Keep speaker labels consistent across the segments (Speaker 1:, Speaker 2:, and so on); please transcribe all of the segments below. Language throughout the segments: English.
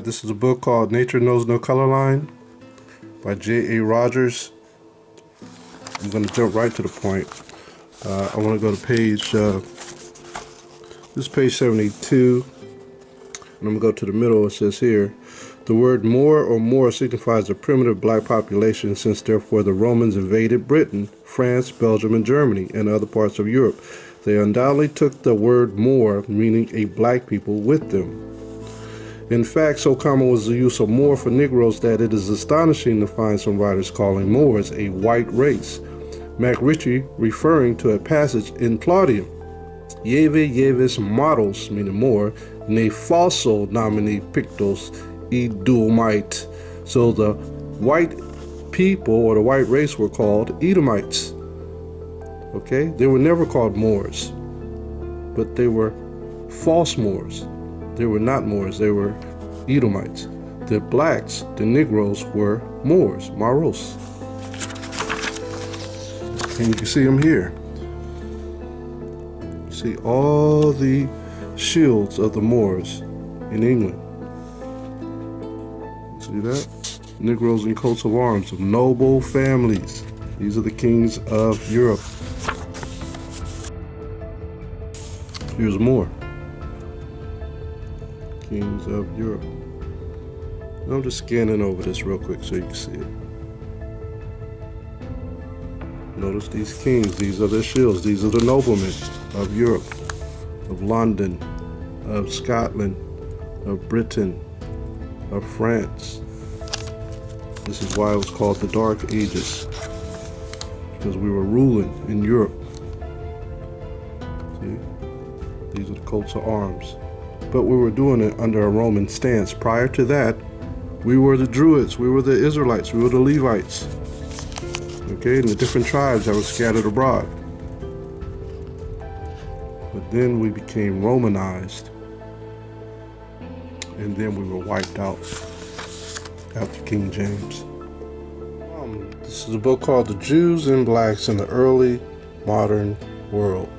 Speaker 1: This is a book called Nature Knows No Color Line by J.A. Rogers. I'm going to jump right to the point. I want to go to page, this is page 72, and I'm going to go to the middle. It says here, the word Moor or Moor signifies a primitive black population, since therefore the Romans invaded Britain, France, Belgium, and Germany, and other parts of Europe. They undoubtedly took the word Moor, meaning a black people, with them. In fact, so common was the use of Moor for Negroes that it is astonishing to find some writers calling Moors a white race. Mac Ritchie, referring to a passage in Claudium, Yeve Yevis Moros, meaning Moor, ne falso nomini pictos Edomite. So the white people, or the white race, were called Edomites. Okay? They were never called Moors, but they were false Moors. They were not Moors, they were Edomites. The blacks, the Negroes, were Moors, Maros. And you can see them here. You see all the shields of the Moors in England. See that? Negroes and coats of arms of noble families. These are the kings of Europe. Here's more. Kings of Europe. I'm just scanning over this real quick so you can see it. Notice these kings, these are their shields, these are the noblemen of Europe, of London, of Scotland, of Britain, of France. This is why it was called the Dark Ages, because we were ruling in Europe. See? These are the coats of arms. But we were doing it under a Roman stance. Prior to that, we were the Druids, we were the Israelites, we were the Levites. Okay, and the different tribes that were scattered abroad. But then we became Romanized, and then we were wiped out after King James. This is a book called The Jews and Blacks in the Early Modern World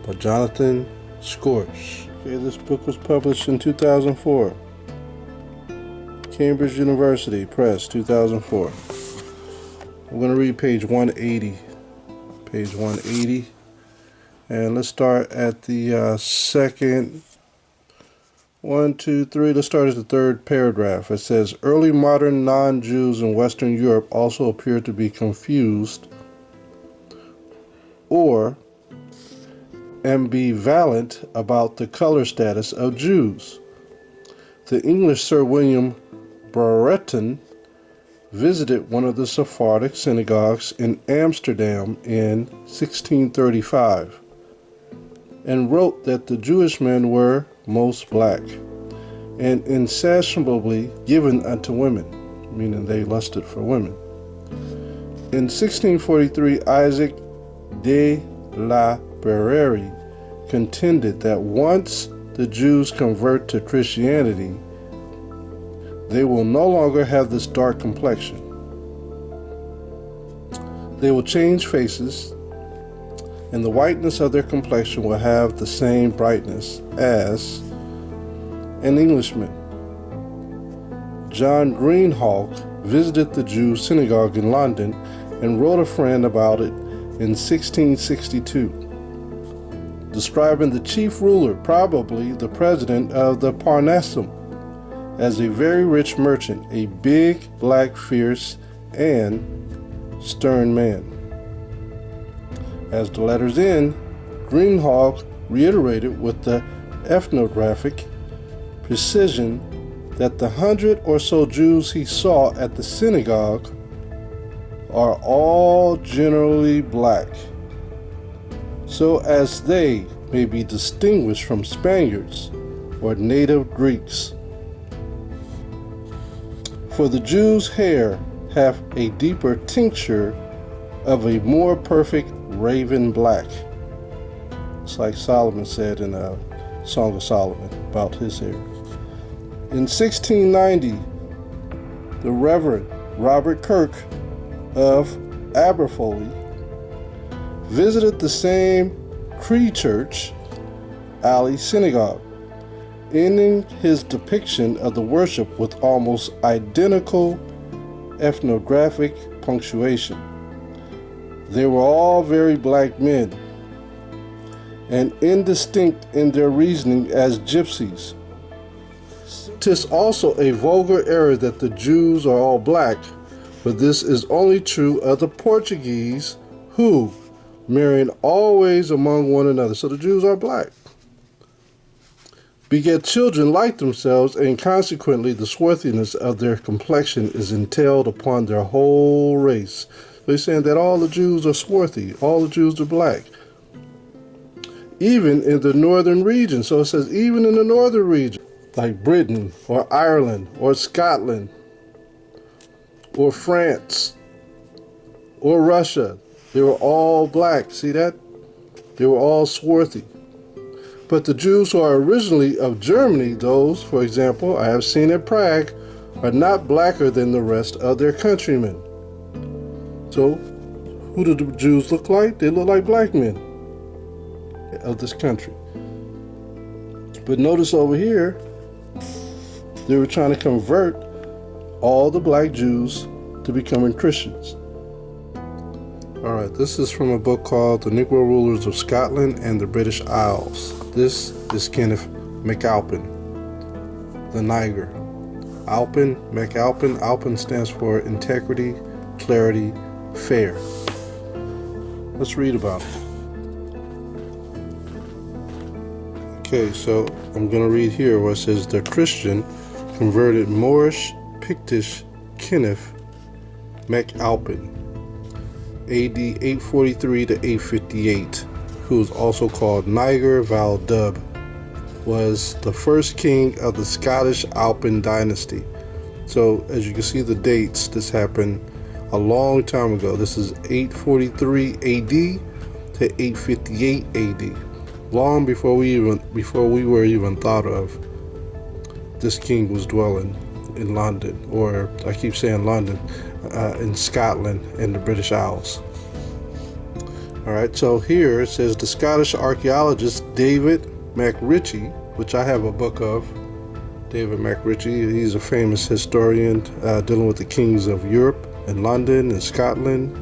Speaker 1: by Jonathan Scorch. Okay, this book was published in 2004. Cambridge University Press, 2004. I'm going to read page 180. Page 180. And let's start at the second. 1, 2, 3. Let's start at the third paragraph. It says, early modern non-Jews in Western Europe also appear to be confused or ambivalent about the color status of Jews. The English Sir William Brereton visited one of the Sephardic synagogues in Amsterdam in 1635 and wrote that the Jewish men were most black and insatiably given unto women, meaning they lusted for women. In 1643, Isaac de la Barrère contended that once the Jews convert to Christianity, they will no longer have this dark complexion. They will change faces, and the whiteness of their complexion will have the same brightness as an Englishman. John Greenhalgh visited the Jew synagogue in London and wrote a friend about it in 1662, describing the chief ruler, probably the president of the Parnassum, as a very rich merchant, a big, black, fierce, and stern man. As the letters end, Greenhalgh reiterated with the ethnographic precision that the 100 or so Jews he saw at the synagogue are all generally black, so as they may be distinguished from Spaniards or native Greeks. For the Jews' hair have a deeper tincture of a more perfect raven black. It's like Solomon said in a Song of Solomon about his hair. In 1690, the Reverend Robert Kirk of Aberfoyle visited the same Cree Church Alley Synagogue ending his depiction of the worship with almost identical ethnographic punctuation. They were all very black men, and indistinct in their reasoning as gypsies. 'Tis also a vulgar error that the Jews are all black, but this is only true of the Portuguese, who, marrying always among one another, so the Jews are black, beget children like themselves, and consequently the swarthiness of their complexion is entailed upon their whole race. So he's saying that all the Jews are swarthy, all the Jews are black. Even in the northern region, so it says even in the northern region, like Britain or Ireland or Scotland or France or Russia, they were all black. See that? They were all swarthy. But the Jews who are originally of Germany, those, for example, I have seen at Prague, are not blacker than the rest of their countrymen. So, who do the Jews look like? They look like black men of this country. But notice over here, they were trying to convert all the black Jews to becoming Christians. All right, this is from a book called The Negro Rulers of Scotland and the British Isles. This is Kenneth MacAlpin, the Niger. MacAlpin. Alpin stands for integrity, clarity, fair. Let's read about it. Okay, so I'm going to read here where it says, the Christian converted Moorish Pictish Kenneth MacAlpin, AD 843 to 858, who is also called Niger Val Dub, was the first king of the Scottish Alpin dynasty. So as you can see the dates, this happened a long time ago. This is 843 AD to 858 AD. Long before we were even thought of, this king was dwelling in London, or I keep saying London, in Scotland and the British Isles. All right, so here it says the Scottish archaeologist David MacRitchie, which I have a book of. David MacRitchie, he's a famous historian dealing with the kings of Europe and London and Scotland,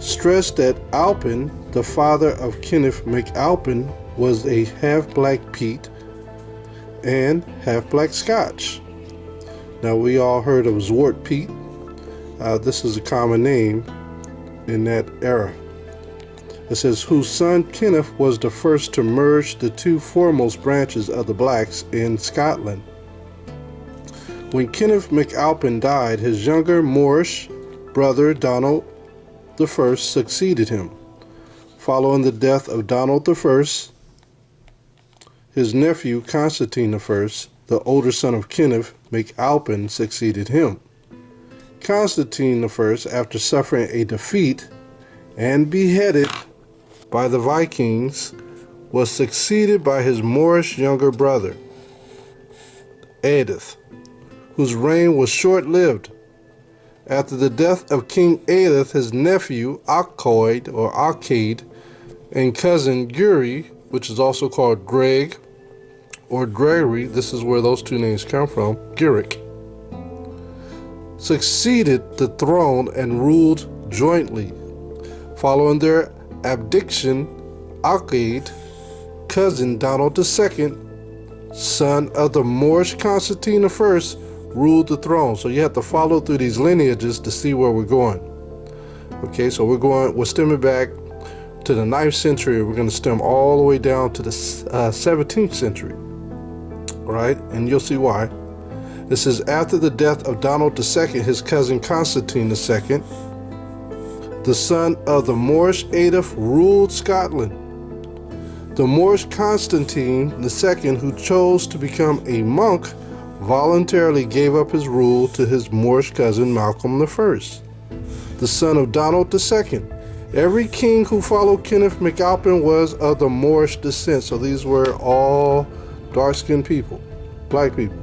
Speaker 1: stressed that Alpin, the father of Kenneth MacAlpin, was a half-black Pete and half-black Scotch. Now, we all heard of Zwart Piet. This is a common name in that era. It says, whose son Kenneth was the first to merge the two foremost branches of the blacks in Scotland. When Kenneth MacAlpin died, his younger Moorish brother Donald I succeeded him. Following the death of Donald I, his nephew Constantine I, the older son of Kenneth MacAlpin, succeeded him. Constantine I, after suffering a defeat and beheaded by the Vikings, was succeeded by his Moorish younger brother, Edith, whose reign was short-lived. After the death of King Edith, his nephew Arcade and cousin Guri, which is also called Greg or Gregory, this is where those two names come from, Giric, succeeded the throne and ruled jointly. Following their abdication, Arcade, cousin Donald II, son of the Moorish Constantine I, ruled the throne. So you have to follow through these lineages to see where we're going. Okay, so we're stemming back to the 9th century. We're going to stem all the way down to the 17th century. All right, and you'll see why. This is after the death of Donald II, his cousin Constantine II, the son of the Moorish Edith, ruled Scotland. The Moorish Constantine II, who chose to become a monk, voluntarily gave up his rule to his Moorish cousin Malcolm I, the son of Donald II. Every king who followed Kenneth MacAlpin was of the Moorish descent, so these were all dark-skinned people, black people.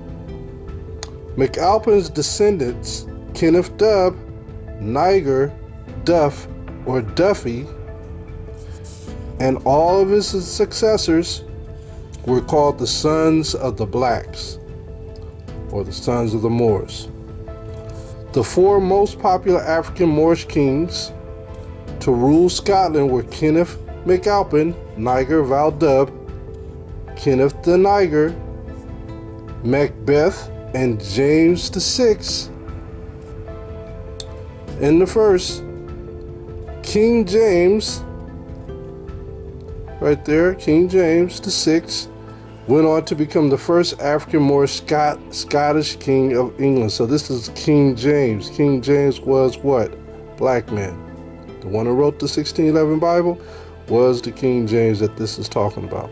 Speaker 1: MacAlpin's descendants, Kenneth Dub, Niger, Duff, or Duffy, and all of his successors were called the sons of the blacks, or the sons of the Moors. The four most popular African Moorish kings to rule Scotland were Kenneth MacAlpin, Niger Valdub, Kenneth the Niger, Macbeth, and James VI. And the first, King James, right there, King James VI, went on to become the first African Moorish Scottish king of England. So this is King James. King James was what? Black man. The one who wrote the 1611 Bible was the King James that this is talking about.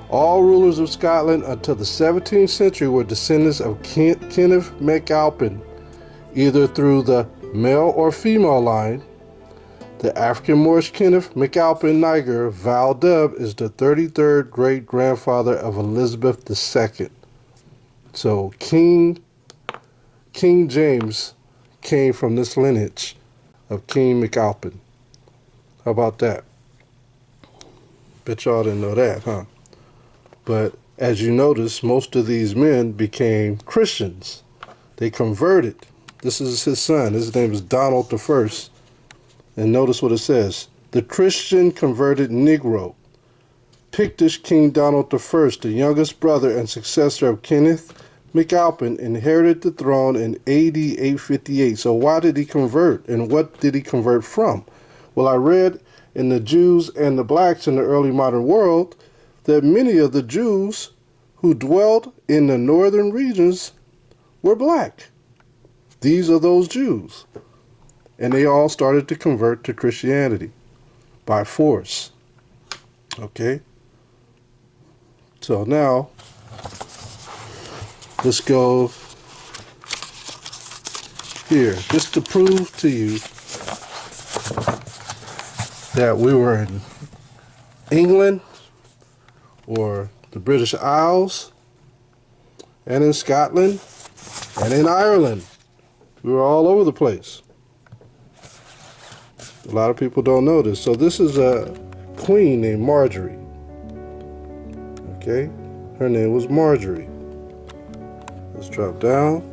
Speaker 1: All rulers of Scotland until the 17th century were descendants of Kenneth MacAlpin, either through the male or female line. The African Moorish Kenneth MacAlpin Niger Valdub is the 33rd great-grandfather of Elizabeth II. So King James came from this lineage of King MacAlpin. How about that? Bet y'all didn't know that, huh? But as you notice, most of these men became Christians. They converted. This is his son. His name is Donald I. And notice what it says. The Christian converted Negro, Pictish King Donald I, the youngest brother and successor of Kenneth MacAlpin, inherited the throne in AD 858. So why did he convert? And what did he convert from? Well, I read in the Jews and the blacks in the early modern world that many of the Jews who dwelt in the northern regions were black. These are those Jews. And they all started to convert to Christianity by force. Okay? So now, let's go here. Just to prove to you that we were in England or the British Isles and in Scotland and in Ireland. We were all over the place. A lot of people don't know this. So this is a queen named Marjorie. Okay? Her name was Marjorie. Let's drop down.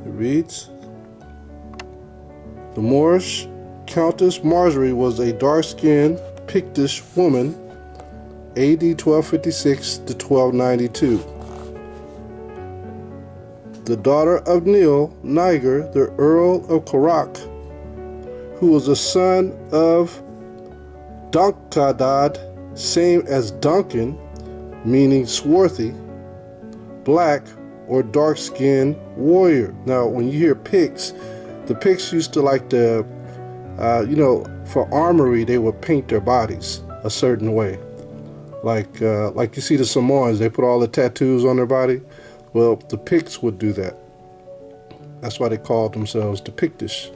Speaker 1: It reads, the Moorish Countess Marjorie was a dark-skinned Pictish woman, AD 1256 to 1292. The daughter of Neil Niger, the Earl of Corach, who was a son of Dunkadad, same as Duncan, meaning swarthy, black, or dark-skinned warrior. Now, when you hear Picts, the Picts used to like to, for armory, they would paint their bodies a certain way. Like you see the Samoans, they put all the tattoos on their body. Well, the Picts would do that. That's why they called themselves the Pictish.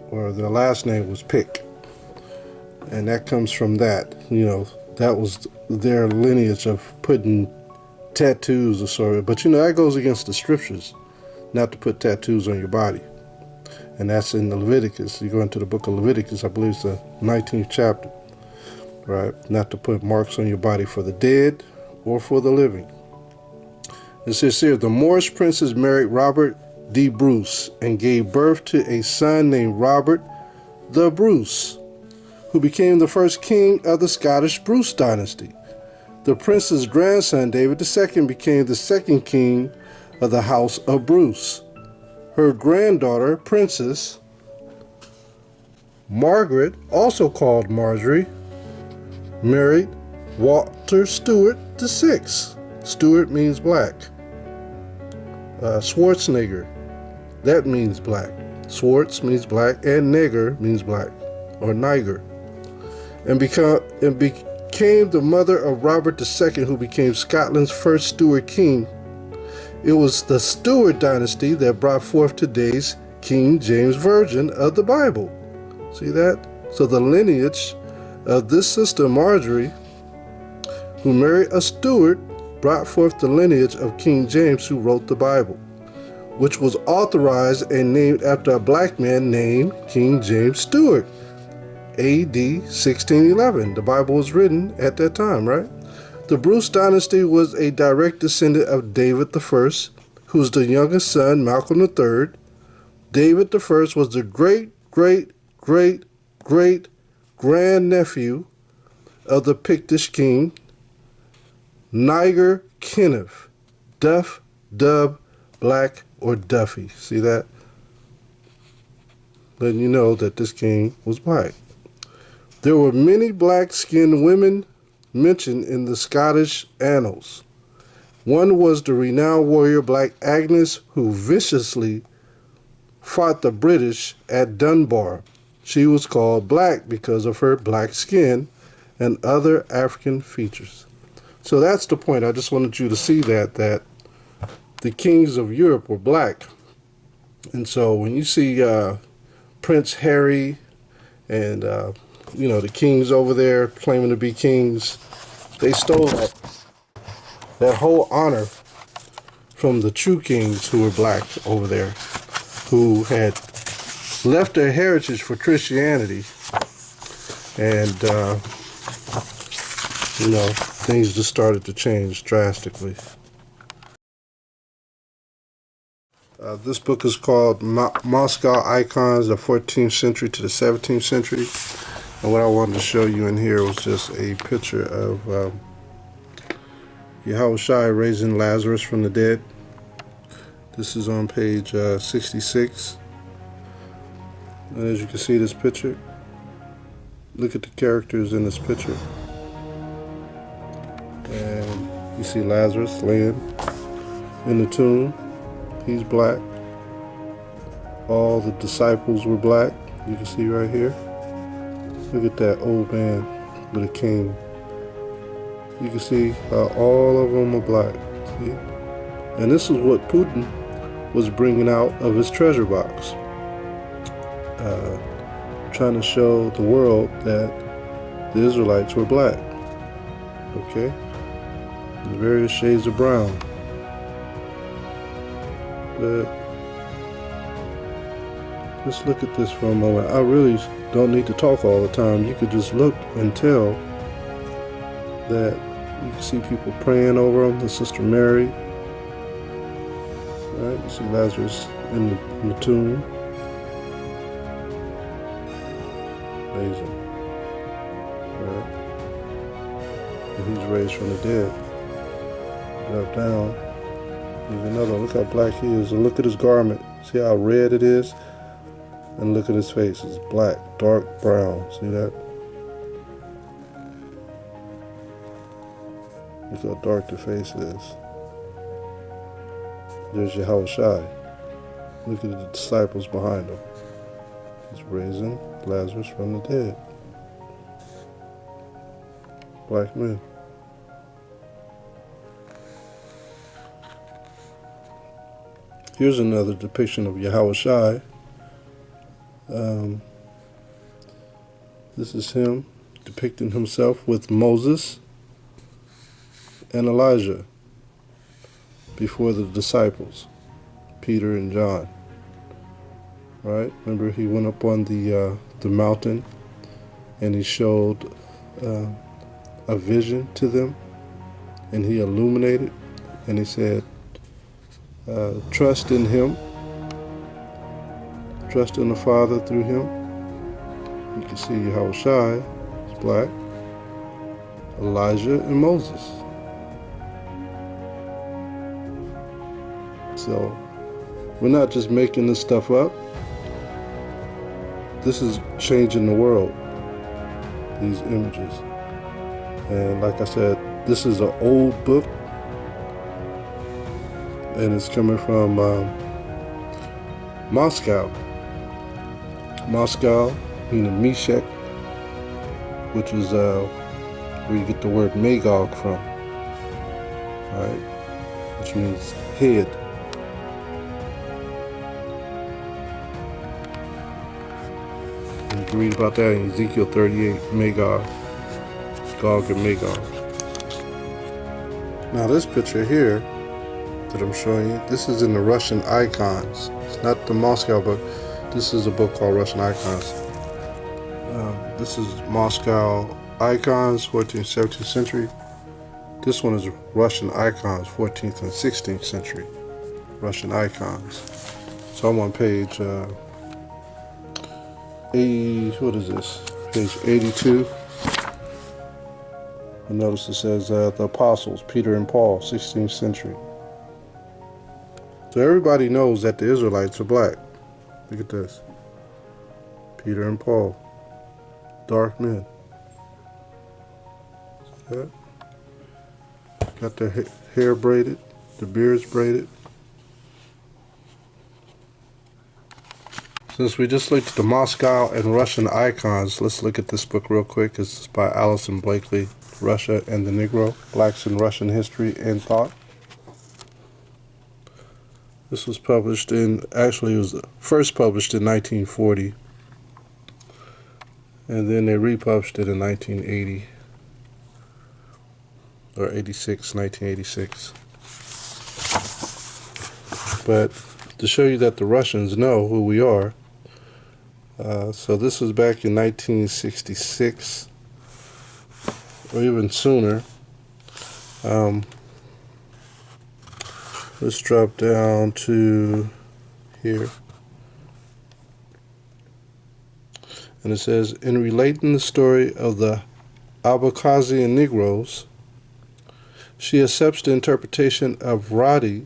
Speaker 1: Or their last name was Pick. And that comes from that. That was their lineage of putting tattoos or sort. But that goes against the scriptures, not to put tattoos on your body. And that's in the Leviticus. You go into the book of Leviticus, I believe it's the 19th chapter. Right? Not to put marks on your body for the dead or for the living. It says here, the Moorish princess married Robert de Bruce and gave birth to a son named Robert the Bruce, who became the first king of the Scottish Bruce dynasty. The prince's grandson, David II, became the second king of the House of Bruce. Her granddaughter, Princess Margaret, also called Marjorie, married Walter Stewart VI. Stewart means black. Schwarzenegger, that means black. Swartz means black, and Neger means black, or Niger. And became the mother of Robert II, who became Scotland's first Stuart king. It was the Stuart dynasty that brought forth today's King James Version of the Bible. See that? So the lineage of this sister Marjorie, who married a Stuart, brought forth the lineage of King James, who wrote the Bible, which was authorized and named after a black man named King James Stewart. AD 1611. The Bible was written at that time, right? The Bruce dynasty was a direct descendant of David I, who's the youngest son, Malcolm III. David I was the great-great-great-great-grandnephew of the Pictish king, Niger Kenneth, Duff, Dub, Black, or Duffy. See that? Letting you know that this king was black. There were many black-skinned women mentioned in the Scottish annals. One was the renowned warrior Black Agnes, who viciously fought the British at Dunbar. She was called black because of her black skin and other African features. So that's the point. I just wanted you to see that the kings of Europe were black. And so when you see Prince Harry and the kings over there claiming to be kings, they stole that whole honor from the true kings who were black over there, who had left their heritage for Christianity, and things just started to change drastically. This book is called Moscow Icons, the 14th century to the 17th century. And what I wanted to show you in here was just a picture of Yahawashi raising Lazarus from the dead. This is on page 66. And as you can see this picture, look at the characters in this picture. And you see Lazarus laying in the tomb. He's black. All the disciples were black. You can see right here. Look at that old man with a cane. You can see how all of them are black. See? And this is what Putin was bringing out of his treasure box. Trying to show the world that the Israelites were black. Okay? In various shades of brown. But just look at this for a moment. I really don't need to talk all the time. You could just look and tell that you can see people praying over them. The Sister Mary. Right? You see Lazarus in the tomb. Amazing. Right? And he's raised from the dead. Drop down. There's another one. Look how black he is. And look at his garment. See how red it is? And look at his face. It's black, dark brown. See that? Look how dark the face is. There's Yahawashi. Look at the disciples behind him. He's raising Lazarus from the dead. Black men. Here's another depiction of Yahawashi. This is him depicting himself with Moses and Elijah before the disciples, Peter and John. Right? Remember, he went up on the mountain and he showed a vision to them, and he illuminated, and he said, trust in him, trust in the Father through him. You can see Yahawashi is black, Elijah and Moses. So we're not just making this stuff up. This is changing the world, these images. And like I said, this is an old book, and it's coming from Moscow. Moscow, meaning Meshach, which is where you get the word Magog from, right? Which means head. And you can read about that in Ezekiel 38, Magog, Gog and Magog. Now this picture here that I'm showing you, this is in the Russian Icons. It's not the Moscow book. This is a book called Russian Icons. This is Moscow icons, 14th, 17th century. This one is Russian icons, 14th and 16th century. Russian icons. So I'm on page 80, what is this? Page 82. And notice it says the apostles, Peter and Paul, 16th century. So everybody knows that the Israelites are black. Look at this. Peter and Paul, dark men. See that? Got their hair braided, the beards braided. Since we just looked at the Moscow and Russian icons, let's look at this book real quick. It's by Allison Blakely, Russia and the Negro, Blacks in Russian History and Thought. This was published in, actually it was first published in 1940, and then they republished it in 1980, or 1986. But to show you that the Russians know who we are, so this was back in 1966, or even sooner. Let's drop down to here. And it says, in relating the story of the Abkhazian Negroes, she accepts the interpretation of Radi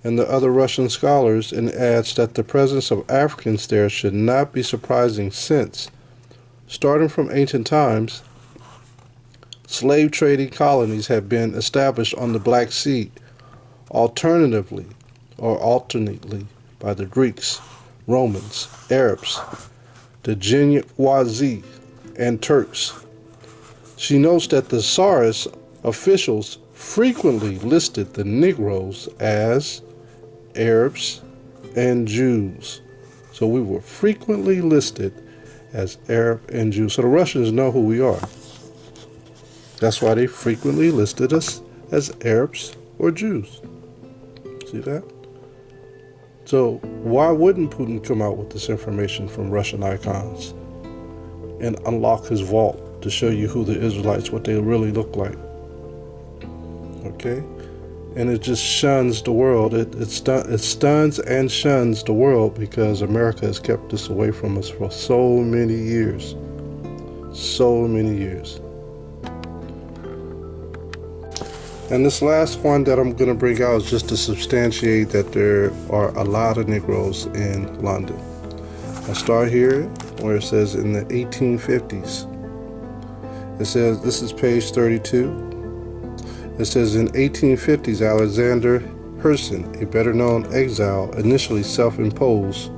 Speaker 1: and the other Russian scholars and adds that the presence of Africans there should not be surprising since, starting from ancient times, slave trading colonies have been established on the Black Sea, alternately by the Greeks, Romans, Arabs, the Yahawashi, and Turks. She notes that the Tsarist officials frequently listed the Negroes as Arabs and Jews. So we were frequently listed as Arab and Jews. So the Russians know who we are. That's why they frequently listed us as Arabs or Jews. See that? So why wouldn't Putin come out with this information from Russian icons and unlock his vault to show you who the Israelites, what they really look like? Okay? And it just shuns the world. It stuns and shuns the world because America has kept this away from us for so many years. So many years. And this last one that I'm going to bring out is just to substantiate that there are a lot of Negroes in London. I start here where it says in the 1850s. It says, this is page 32. It says in 1850s, Alexander Herson, a better known exile, initially self-imposed,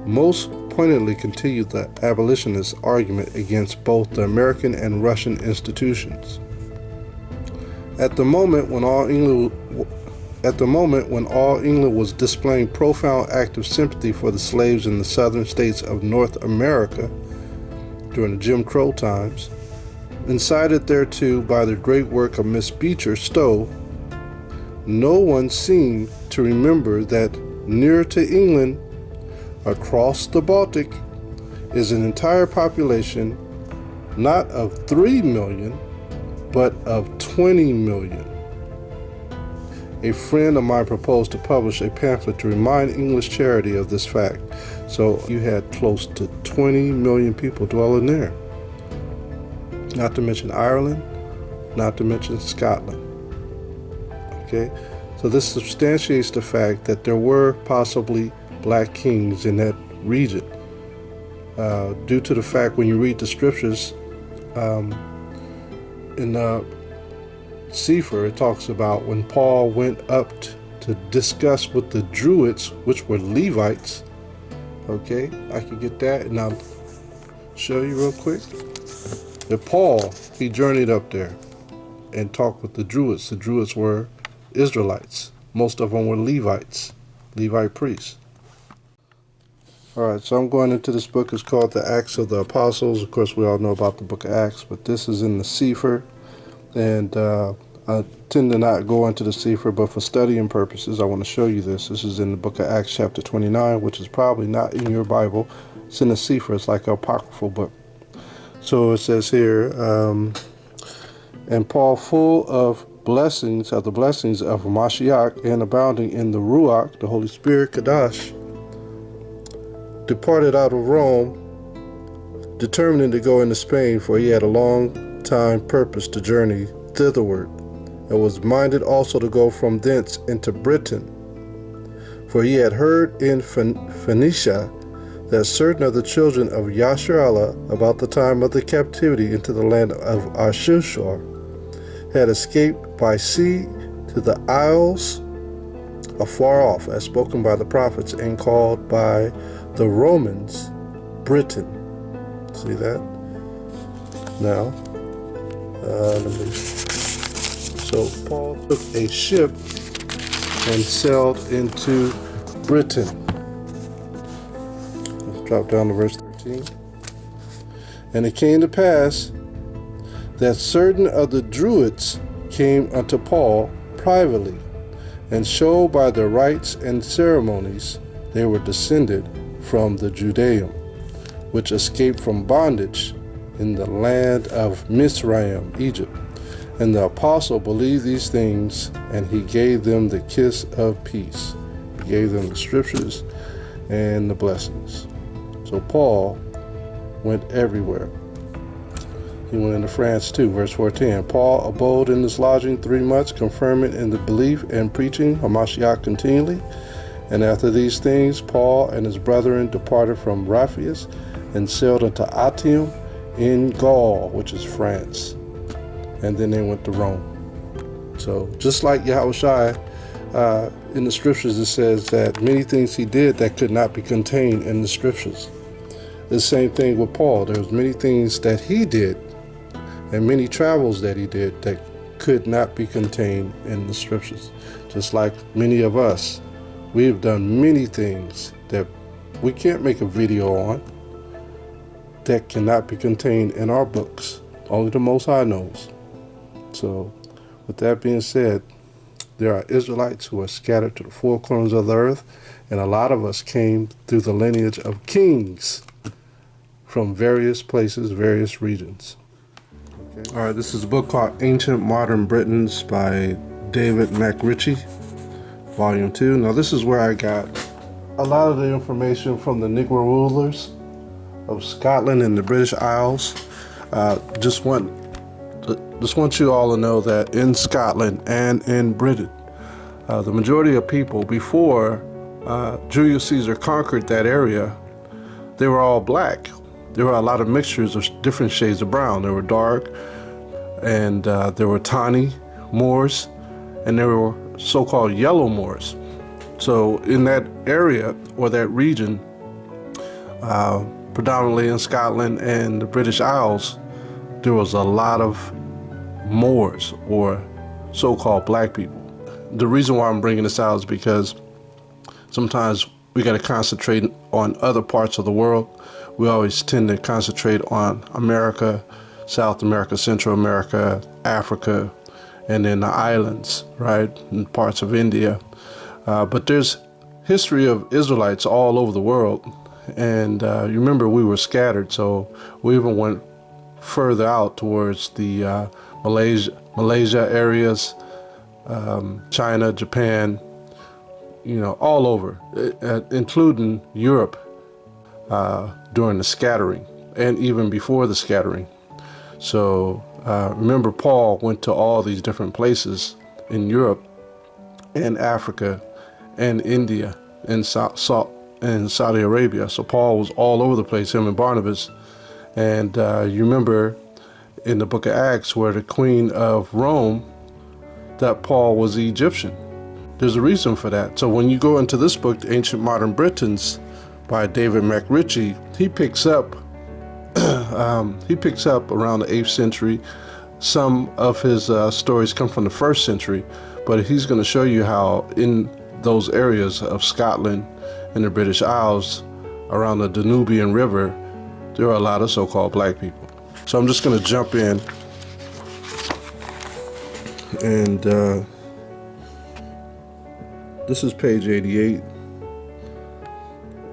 Speaker 1: most pointedly continued the abolitionist argument against both the American and Russian institutions. At the moment when all England was displaying profound active sympathy for the slaves in the southern states of North America during the Jim Crow times, incited thereto by the great work of Miss Beecher Stowe, no one seemed to remember that near to England, across the Baltic, is an entire population not of 3 million, but of 20 million. A friend of mine proposed to publish a pamphlet to remind English charity of this fact. So you had close to 20 million people dwelling there. Not to mention Ireland, not to mention Scotland. Okay, so this substantiates the fact that there were possibly black kings in that region. Due to the fact when you read the scriptures, in Sefer, it talks about when Paul went up to discuss with the Druids, which were Levites. Okay, I can get that and I'll show you real quick. That Paul, he journeyed up there and talked with the Druids. The Druids were Israelites. Most of them were Levites, Levite priests. Alright, so I'm going into this book. It's called The Acts of the Apostles. Of course, we all know about the book of Acts, but this is in the Sefer. And I tend to not go into the Sefer, but for studying purposes, I want to show you this. This is in the book of Acts chapter 29, which is probably not in your Bible. It's in the Sefer. It's like an apocryphal book. So it says here, and Paul, full of blessings, of the blessings of Mashiach, and abounding in the Ruach, the Holy Spirit, Kadash, departed out of Rome, determining to go into Spain, for he had a long time purpose to journey thitherward, and was minded also to go from thence into Britain. For he had heard in Phoenicia that certain of the children of Yasharallah, about the time of the captivity into the land of Ashur, had escaped by sea to the isles afar off, as spoken by the prophets, and called by the Romans Britain. See that? Now, so Paul took a ship and sailed into Britain. Let's drop down to verse 13. And it came to pass that certain of the Druids came unto Paul privately, and showed by their rites and ceremonies they were descended from the Judaeum, which escaped from bondage in the land of Mizraim, Egypt. And the apostle believed these things, and he gave them the kiss of peace. He gave them the scriptures and the blessings. So Paul went everywhere. He went into France too. Verse 14. Paul abode in his lodging 3 months, confirming in the belief and preaching Hamashiach continually. And after these things, Paul and his brethren departed from Raphaeus and sailed unto Atium in Gaul, which is France. And then they went to Rome. So just like Yahawashi, in the scriptures it says that many things he did that could not be contained in the scriptures. The same thing with Paul. There was many things that he did and many travels that he did that could not be contained in the scriptures. Just like many of us, we have done many things that we can't make a video on, that cannot be contained in our books. Only the Most High knows. So with that being said, there are Israelites who are scattered to the four corners of the earth, and a lot of us came through the lineage of kings from various places, various regions. Okay. All right, this is a book called Ancient Modern Britons by David McRitchie, Volume 2. Now this is where I got a lot of the information from the Negro rulers of Scotland and the British Isles. Just want you all to know that in Scotland and in Britain, the majority of people before Julius Caesar conquered that area, they were all black. There were a lot of mixtures of different shades of brown. There were dark, and there were tawny Moors, and there were so-called yellow Moors. So in that area or that region, predominantly in Scotland and the British Isles, there was a lot of Moors or so-called black people. The reason why I'm bringing this out is because sometimes we got to concentrate on other parts of the world. We always tend to concentrate on America, South America, Central America, Africa, and then the islands, right, and parts of India. But there's history of Israelites all over the world. And you remember we were scattered, so we even went further out towards the Malaysia areas, China, Japan, all over, including Europe during the scattering and even before the scattering. So remember, Paul went to all these different places in Europe and Africa and India and Saudi Arabia. So Paul was all over the place, him and Barnabas. And you remember in the book of Acts where the queen of Rome, that Paul was Egyptian. There's a reason for that. So when you go into this book, The Ancient Modern Britons by David McRitchie, he picks up around the 8th century. Some of his stories come from the 1st century, but he's going to show you how in those areas of Scotland and the British Isles around the Danubian River, there are a lot of so-called black people. So I'm just going to jump in and this is page 88,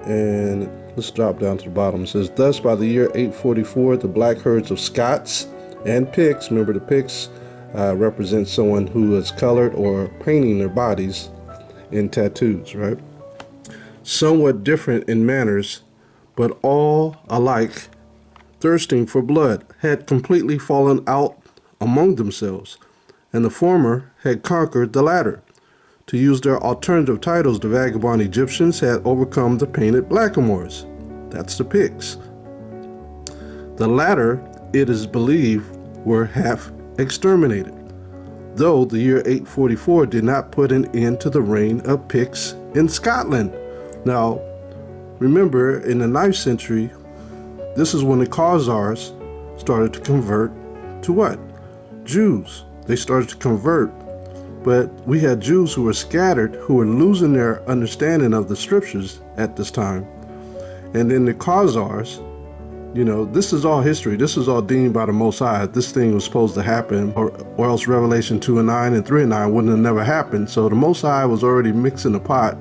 Speaker 1: And let's drop down to the bottom. It says, thus by the year 844, the black herds of Scots and Picts, remember the Picts represent someone who is colored or painting their bodies in tattoos, right? Somewhat different in manners, but all alike, thirsting for blood, had completely fallen out among themselves, and the former had conquered the latter. To use their alternative titles, the vagabond Egyptians had overcome the painted blackamoors. That's the Picts. The latter, it is believed, were half exterminated, though the year 844 did not put an end to the reign of Picts in Scotland. Now, remember, in the 9th century, this is when the Khazars started to convert to what? Jews. They started to convert, but we had Jews who were scattered, who were losing their understanding of the scriptures at this time. And then the Khazars, this is all history. This is all deemed by the Most High. This thing was supposed to happen, or else Revelation 2:9 and 3:9 wouldn't have never happened. So the Most High was already mixing the pot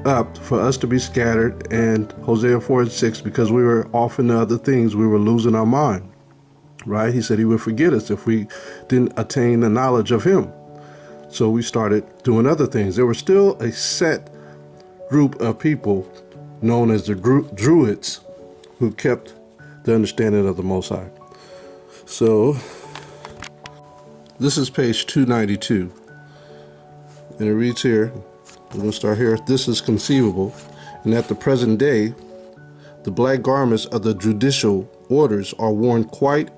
Speaker 1: up for us to be scattered, and Hosea 4:6, because we were off into other things, we were losing our mind, right? He said he would forget us if we didn't attain the knowledge of him. So we started doing other things. There was still a set group of people known as the Druids who kept the understanding of the Most High. So this is page 292, and it reads here, we're going to start here. This is conceivable, and at the present day, the black garments of the judicial orders are worn quite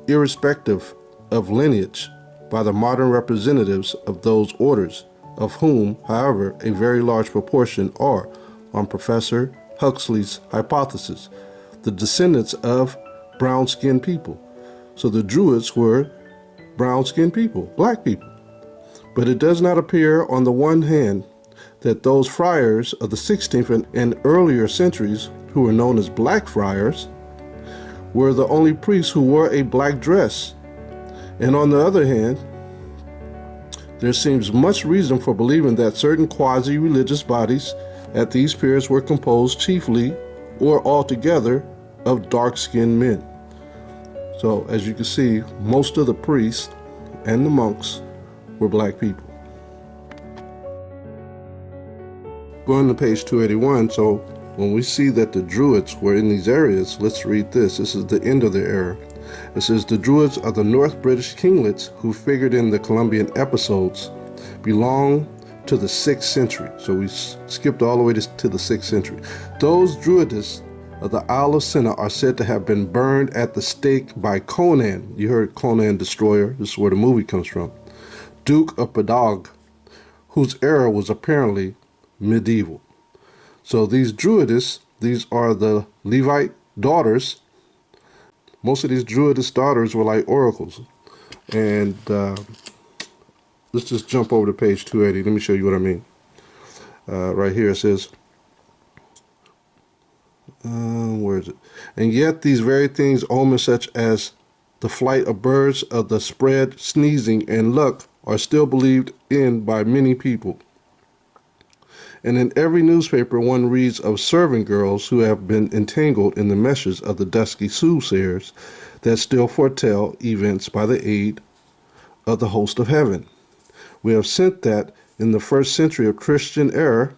Speaker 1: irrespective of lineage by the modern representatives of those orders, of whom, however, a very large proportion are, on Professor Huxley's hypothesis, the descendants of brown-skinned people. So the Druids were brown-skinned people, black people. But it does not appear, on the one hand, that those friars of the 16th and earlier centuries, who were known as black friars, were the only priests who wore a black dress. And on the other hand, there seems much reason for believing that certain quasi-religious bodies at these periods were composed chiefly or altogether of dark-skinned men. So as you can see, most of the priests and the monks were black people. Going to page 281, so when we see that the Druids were in these areas, let's read this. This is the end of their era. It says, the Druids are the North British kinglets who figured in the Columbian episodes belong to the 6th century. So we skipped all the way to the 6th century. Those Druids of the Isle of Senna are said to have been burned at the stake by Conan. You heard Conan Destroyer. This is where the movie comes from. Duke of Padog, whose era was apparently medieval. So these Druids, these are the Levite daughters. Most of these Druidist daughters were like oracles. And let's just jump over to page 280. Let me show you what I mean. Right here it says, where is it? And yet these very things, omens such as the flight of birds, of the spread, sneezing, and luck, are still believed in by many people. And in every newspaper one reads of servant girls who have been entangled in the meshes of the dusky soothsayers that still foretell events by the aid of the host of heaven. We have sent that in the 1st century of Christian era,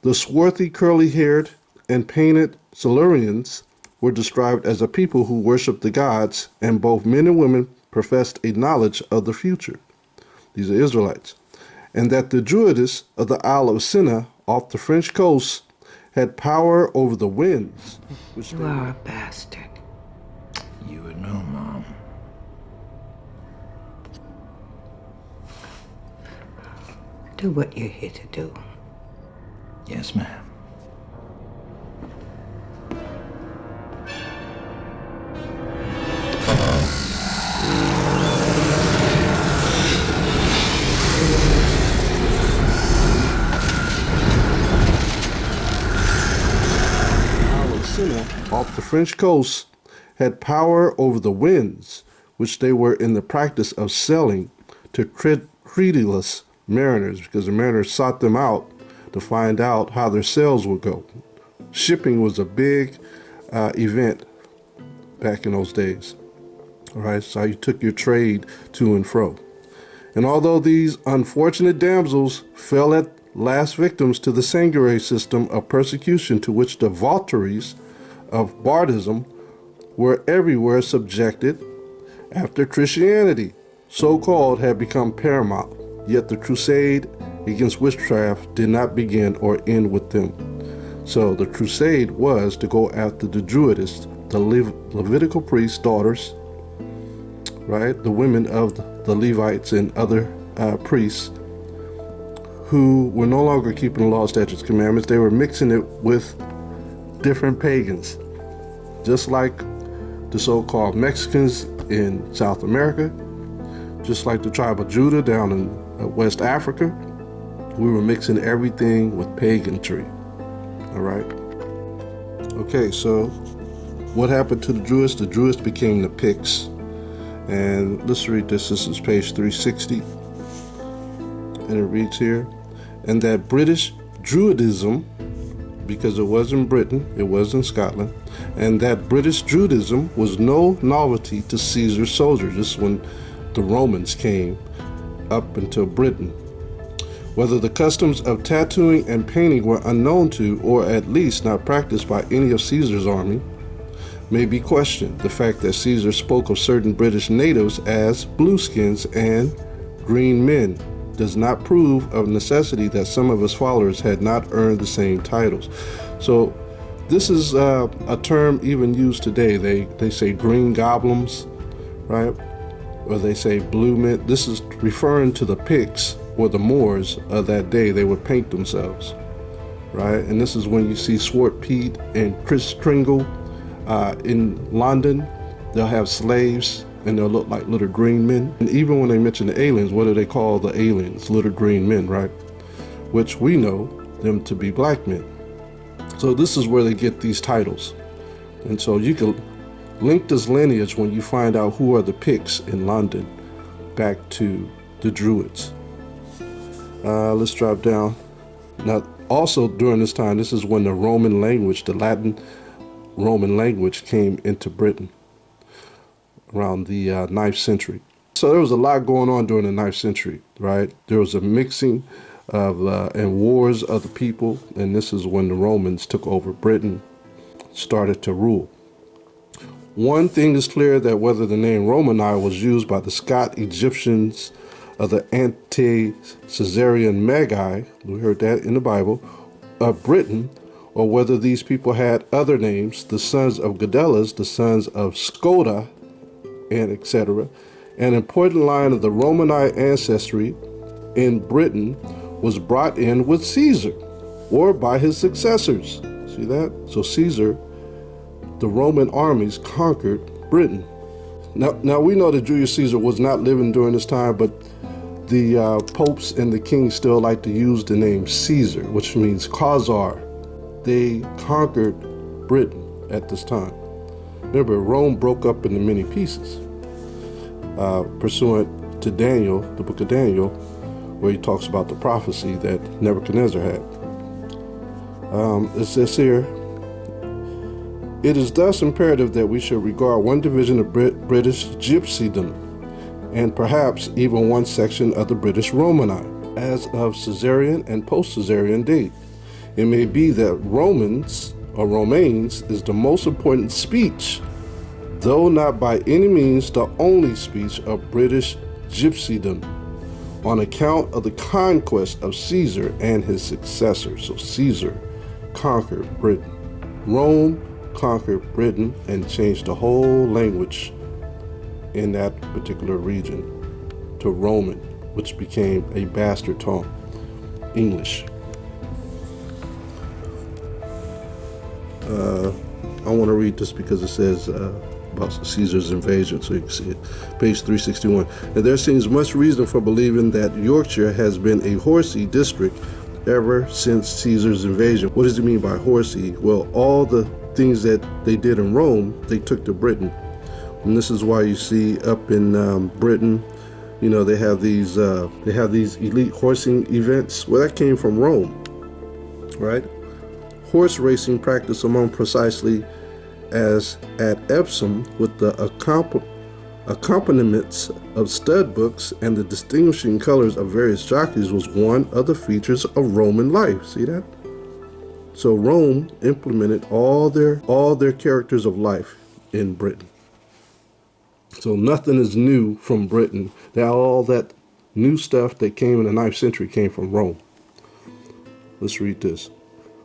Speaker 1: the swarthy, curly-haired, and painted Silurians were described as a people who worshiped the gods, and both men and women professed a knowledge of the future. These are Israelites. And that the Druids of the Isle of Senna off the French coast had power over the winds.
Speaker 2: You are a bastard.
Speaker 3: You would know, Mom.
Speaker 2: Do what you're here to do.
Speaker 3: Yes, ma'am.
Speaker 1: Off the French coast had power over the winds, which they were in the practice of selling to credulous mariners, because the mariners sought them out to find out how their sails would go, shipping was a big event back in those days. All right, so you took your trade to and fro. And although these unfortunate damsels fell at last victims to the sanguinary system of persecution to which the votaries of bardism were everywhere subjected after Christianity, so-called, had become paramount, yet the crusade against witchcraft did not begin or end with them. So the crusade was to go after the Druids, the Levitical priests' daughters, right, the women of the Levites and other priests who were no longer keeping the law, statutes, commandments. They were mixing it with different pagans, just like the so-called Mexicans in South America, just like the tribe of Judah down in West Africa. We were mixing everything with paganry. All right. Okay, so what happened to the Druids? The Druids became the Picts. And let's read this. This is page 360. And it reads here, and that British Druidism, because it was in Britain, it was in Scotland, and that British Druidism was no novelty to Caesar's soldiers. This is when the Romans came up into Britain. Whether the customs of tattooing and painting were unknown to, or at least not practiced by any of Caesar's army, may be questioned. The fact that Caesar spoke of certain British natives as blueskins and green men does not prove of necessity that some of his followers had not earned the same titles. So this is a term even used today. They say green goblins, right? Or they say blue men. This is referring to the Picts or the Moors of that day. They would paint themselves, right? And this is when you see Swart Pete and Kris Kringle in London. They'll have slaves and they'll look like little green men. And even when they mention the aliens, what do they call the aliens? Little green men, right? Which we know them to be black men. So this is where they get these titles. And so you can link this lineage when you find out who are the Picts in London back to the Druids. Let's drop down. Now, also during this time, this is when the Roman language, the Latin Roman language, came into Britain around the 9th century. So there was a lot going on during the 9th century, right? There was a mixing of and wars of the people, and this is when the Romans took over Britain, started to rule. One thing is clear, that whether the name Romani was used by the Scot-Egyptians of the ante-Caesarian Magi, we heard that in the Bible, of Britain, or whether these people had other names, the sons of Gedellus, the sons of Scoda, and etc. An important line of the Romani ancestry in Britain was brought in with Caesar, or by his successors. See that? So Caesar, the Roman armies conquered Britain. Now we know that Julius Caesar was not living during this time, but the popes and the kings still like to use the name Caesar, which means Khazar. They conquered Britain at this time. Remember, Rome broke up into many pieces, pursuant to Daniel, the book of Daniel, where he talks about the prophecy that Nebuchadnezzar had. It says here, it is thus imperative that we should regard one division of British gypsydom, and perhaps even one section of the British Romani, as of Caesarian and post-Caesarian date. It may be that Romans or Romanes is the most important speech, though not by any means the only speech of British gypsydom, on account of the conquest of Caesar and his successors. So Caesar conquered Britain. Rome conquered Britain and changed the whole language in that particular region to Roman, which became a bastard tongue, English. I want to read this because it says about Caesar's invasion, so you can see it. Page 361. And there seems much reason for believing that Yorkshire has been a horsey district ever since Caesar's invasion. What does he mean by horsey? Well, all the things that they did in Rome, they took to Britain. And this is why you see up in Britain, you know, they have these elite horsing events. Well, that came from Rome, right? horse racing practiced among precisely as at Epsom, with the accompaniments of stud books and the distinguishing colors of various jockeys, was one of the features of Roman life. See that? So Rome implemented all their characters of life in Britain. So nothing is new from Britain. All that new stuff that came in the 9th century came from Rome. Let's read this.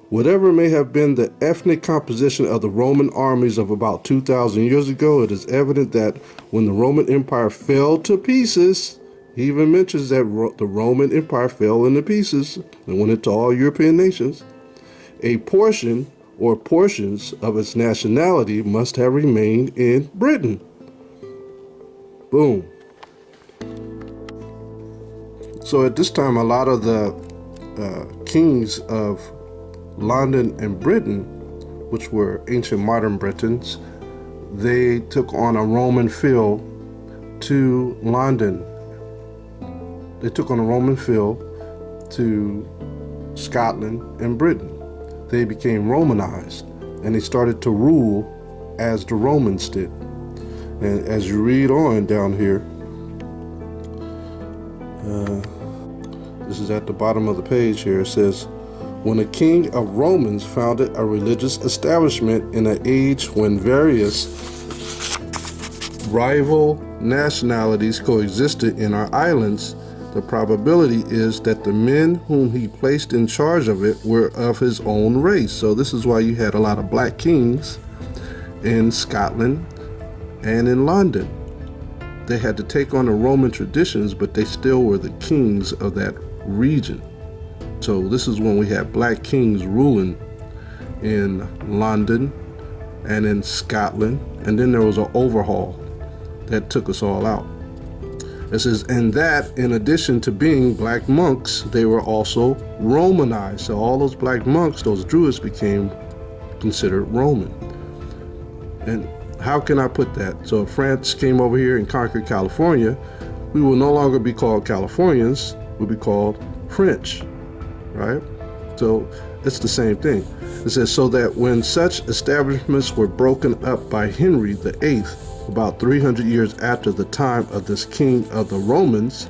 Speaker 1: Whatever may have been the ethnic composition of the Roman armies of about 2,000 years ago, it is evident that when the Roman Empire fell to pieces, he even mentions that the Roman Empire fell into pieces and went into all European nations, a portion or portions of its nationality must have remained in Britain. Boom. So at this time, a lot of the kings of London and Britain, which were ancient modern Britons, they took on a Roman feel to London. They took on a Roman feel to Scotland and Britain. They became Romanized, and they started to rule as the Romans did. And as you read on down here, this is at the bottom of the page here, it says, when a king of Romans founded a religious establishment in an age when various rival nationalities coexisted in our islands, the probability is that the men whom he placed in charge of it were of his own race. So this is why you had a lot of black kings in Scotland and in London. They had to take on the Roman traditions, but they still were the kings of that region. So this is when we had black kings ruling in London and in Scotland, and then there was an overhaul that took us all out. It says, and that in addition to being black monks, they were also Romanized. So all those black monks, those Druids, became considered Roman. And how can I put that? So if France came over here and conquered California, we will no longer be called Californians, we'll be called French, right? So it's the same thing. It says, so that when such establishments were broken up by Henry VIII, about 300 years after the time of this king of the Romans,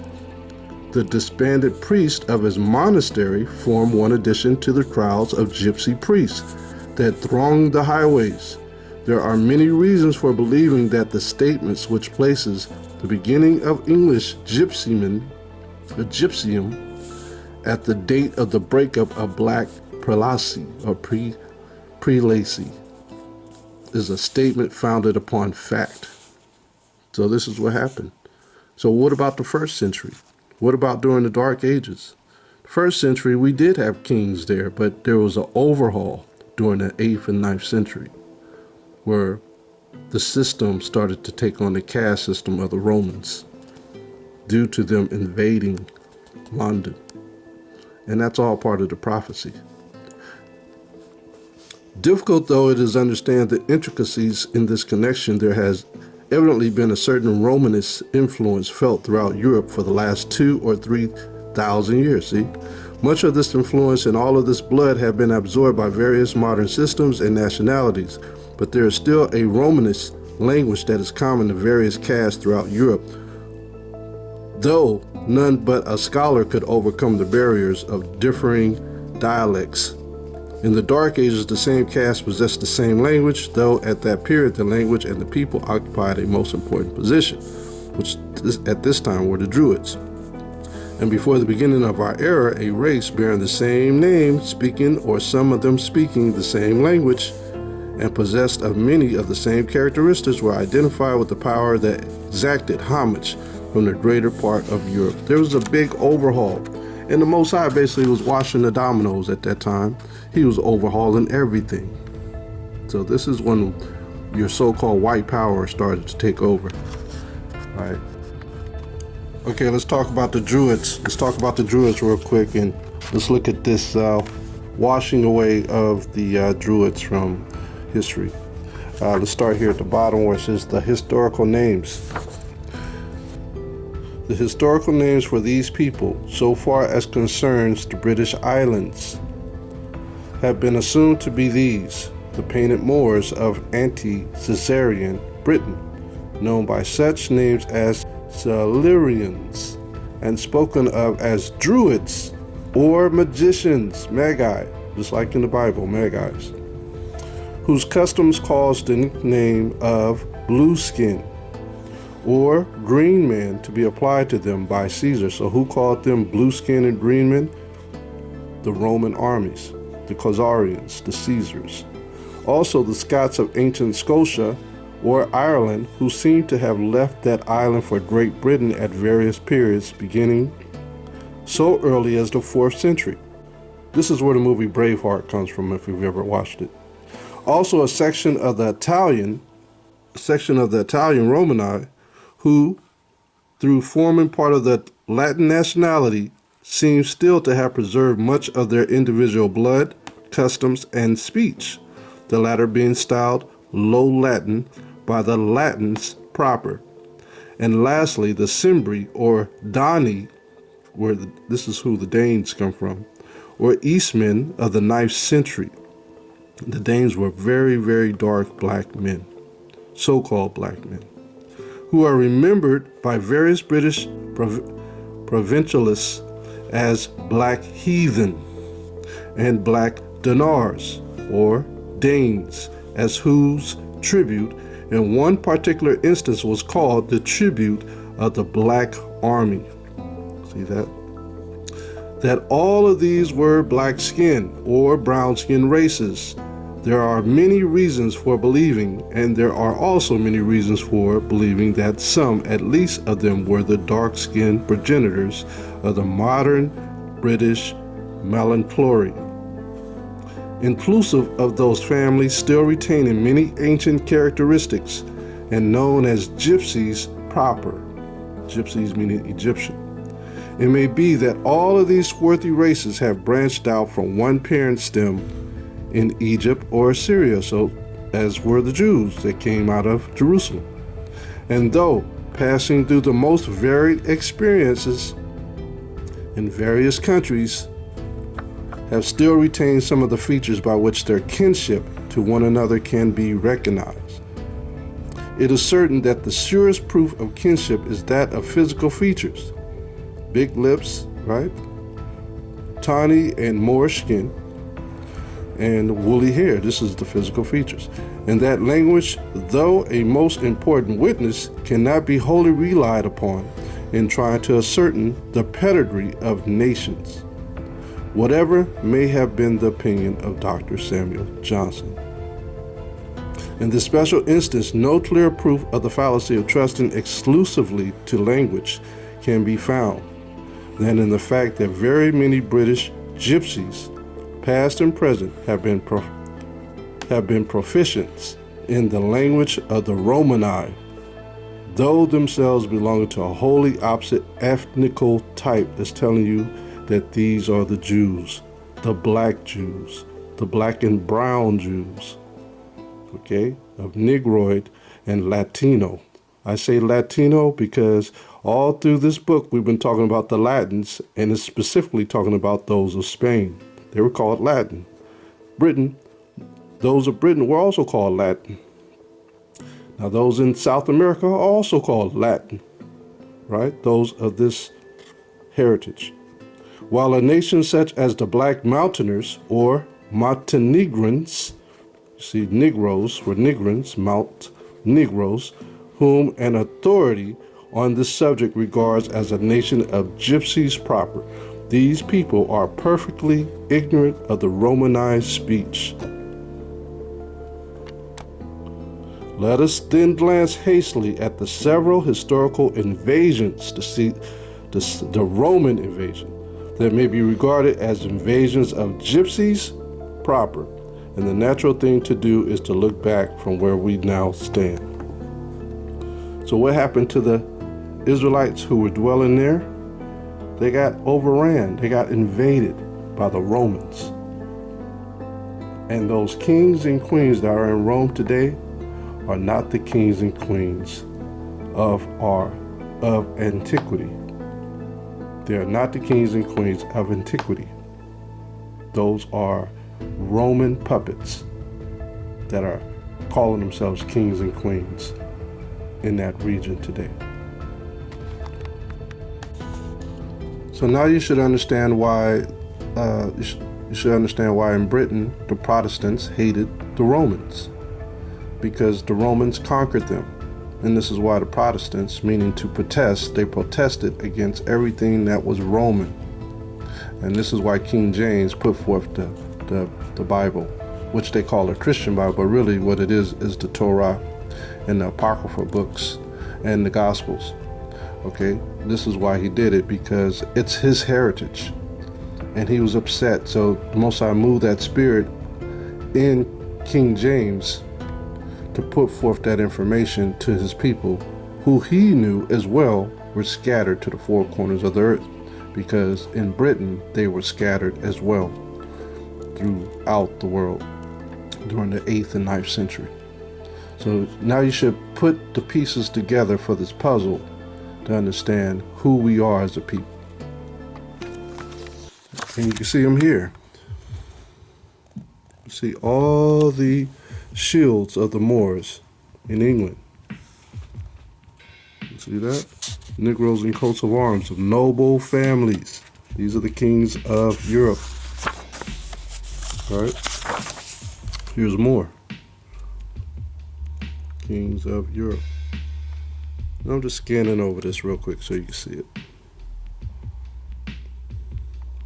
Speaker 1: the disbanded priest of his monastery formed one addition to the crowds of gypsy priests that thronged the highways. There are many reasons for believing that the statements which places the beginning of English gypsyman, a gypsium, at the date of the breakup of black prelacy or prelacy is a statement founded upon fact. So this is what happened. So what about the first century? What about during the Dark Ages? First century, we did have kings there, but there was an overhaul during the 8th and 9th century where the system started to take on the caste system of the Romans due to them invading London. And that's all part of the prophecy. Difficult though it is to understand the intricacies in this connection, there has evidently been a certain Romanist influence felt throughout Europe for the last 2,000 or 3,000 years. See, much of this influence and all of this blood have been absorbed by various modern systems and nationalities, but there is still a Romanist language that is common to various castes throughout Europe, though none but a scholar could overcome the barriers of differing dialects. In the Dark Ages, the same caste possessed the same language, though at that period the language and the people occupied a most important position, which at this time were the Druids. And before the beginning of our era, a race bearing the same name, speaking or some of them speaking the same language, and possessed of many of the same characteristics, were identified with the power that exacted homage from the greater part of Europe. There was a big overhaul. And the Most High basically was washing the dominoes at that time. He was overhauling everything. So this is when your so-called white power started to take over. All right. Okay, let's talk about the Druids. Let's talk about the Druids real quick, and let's look at this washing away of the Druids from history. Let's start here at the bottom where it says the historical names. The historical names for these people, so far as concerns the British Islands, have been assumed to be these, the painted Moors of ante-Caesarian Britain, known by such names as Silurians, and spoken of as Druids or magicians, magi, just like in the Bible, magi's, whose customs caused the nickname of blue skin or green men to be applied to them by Caesar. So who called them blue skin and green men? The Roman armies, the Khazarians, the Caesars. Also the Scots of ancient Scotia or Ireland, who seem to have left that island for Great Britain at various periods, beginning so early as the 4th century. This is where the movie Braveheart comes from, if you've ever watched it. Also a section of the Italian Romani, who, through forming part of the Latin nationality, seem still to have preserved much of their individual blood, customs, and speech, the latter being styled Low Latin by the Latins proper. And lastly, the Cimbri or Dani, this is who the Danes come from, or Eastmen of the 9th century. The Danes were very, very dark black men, so-called black men, who are remembered by various British provincialists as black heathen and black Danars or Danes, as whose tribute in one particular instance was called the tribute of the Black Army. See that? That all of these were black skin or brown skin races. There are many reasons for believing, and there are also many reasons for believing that some, at least of them, were the dark-skinned progenitors of the modern British Melancholy, inclusive of those families still retaining many ancient characteristics and known as gypsies proper. Gypsies meaning Egyptian. It may be that all of these swarthy races have branched out from one parent stem in Egypt or Assyria, so as were the Jews that came out of Jerusalem. And though passing through the most varied experiences in various countries, have still retained some of the features by which their kinship to one another can be recognized. It is certain that the surest proof of kinship is that of physical features. Big lips, right? Tawny and Moorish skin, and woolly hair. This is the physical features. And that language, though a most important witness, cannot be wholly relied upon in trying to ascertain the pedigree of nations, whatever may have been the opinion of Dr. Samuel Johnson. In this special instance, no clear proof of the fallacy of trusting exclusively to language can be found than in the fact that very many British gypsies, past and present, have been proficient in the language of the Romani, though themselves belonging to a wholly opposite ethnical type that's telling you that these are the Jews, the black Jews, the black and brown Jews, okay, of Negroid and Latino. I say Latino because all through this book we've been talking about the Latins, and it's specifically talking about those of Spain. They were called Latin. Britain, those of Britain were also called Latin. Now those in South America are also called Latin, right? Those of this heritage. While a nation such as the Black Mountainers or Montenegrins, see, Negroes were Negrins, Mount Negroes, whom an authority on this subject regards as a nation of gypsies proper. These people are perfectly ignorant of the Romanized speech. Let us then glance hastily at the several historical invasions to see the Roman invasion that may be regarded as invasions of gypsies proper. And the natural thing to do is to look back from where we now stand. So what happened to the Israelites who were dwelling there? They got overran. They got invaded by the Romans. And those kings and queens that are in Rome today are not the kings and queens of antiquity. They are not the kings and queens of antiquity. Those are Roman puppets that are calling themselves kings and queens in that region today. So now you should understand why you should understand why in Britain the Protestants hated the Romans, because the Romans conquered them. And this is why the Protestants, meaning to protest, they protested against everything that was Roman. And this is why King James put forth the Bible, which they call a Christian Bible, but really what it is the Torah and the Apocryphal books and the Gospels. Okay, this is why he did it, because it's his heritage. And he was upset. So the Most High moved that spirit in King James to put forth that information to his people, who he knew as well were scattered to the four corners of the earth, because in Britain they were scattered as well throughout the world during the 8th and 9th century. So now you should put the pieces together for this puzzle to understand who we are as a people. And you can see them here. You see all the shields of the Moors in England. You see that? Negroes and coats of arms of noble families. These are the kings of Europe. All right. Here's more. Kings of Europe. Now I'm just scanning over this real quick so you can see it.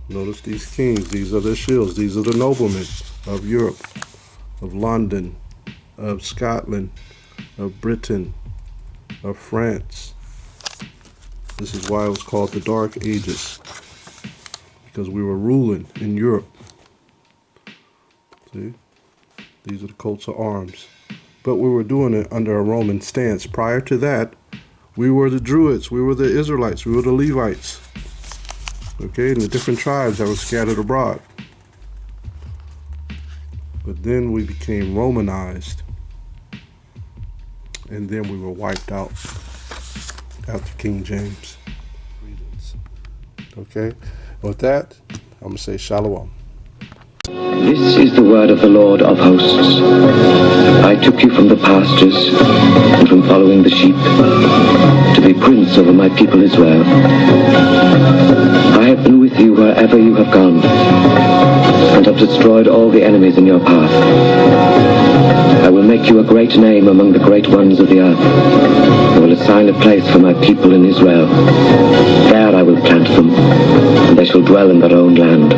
Speaker 1: Notice these kings. These are their shields. These are the noblemen of Europe, of London, of Scotland, of Britain, of France. This is why it was called the Dark Ages, because we were ruling in Europe. See? These are the coats of arms. But we were doing it under a Roman stance. Prior to that, we were the Druids, we were the Israelites, we were the Levites. Okay, and the different tribes that were scattered abroad. But then we became Romanized, and then we were wiped out after King James. Okay, with that, I'm going to say Shalom.
Speaker 4: This is the word of the Lord of hosts. I took you from the pastures and from following the sheep to be prince over my people Israel. I have been with you wherever you have gone and have destroyed all the enemies in your path. I will make you a great name among the great ones of the earth. I will assign a place for my people in Israel. There I will plant them, and they shall dwell in their own land.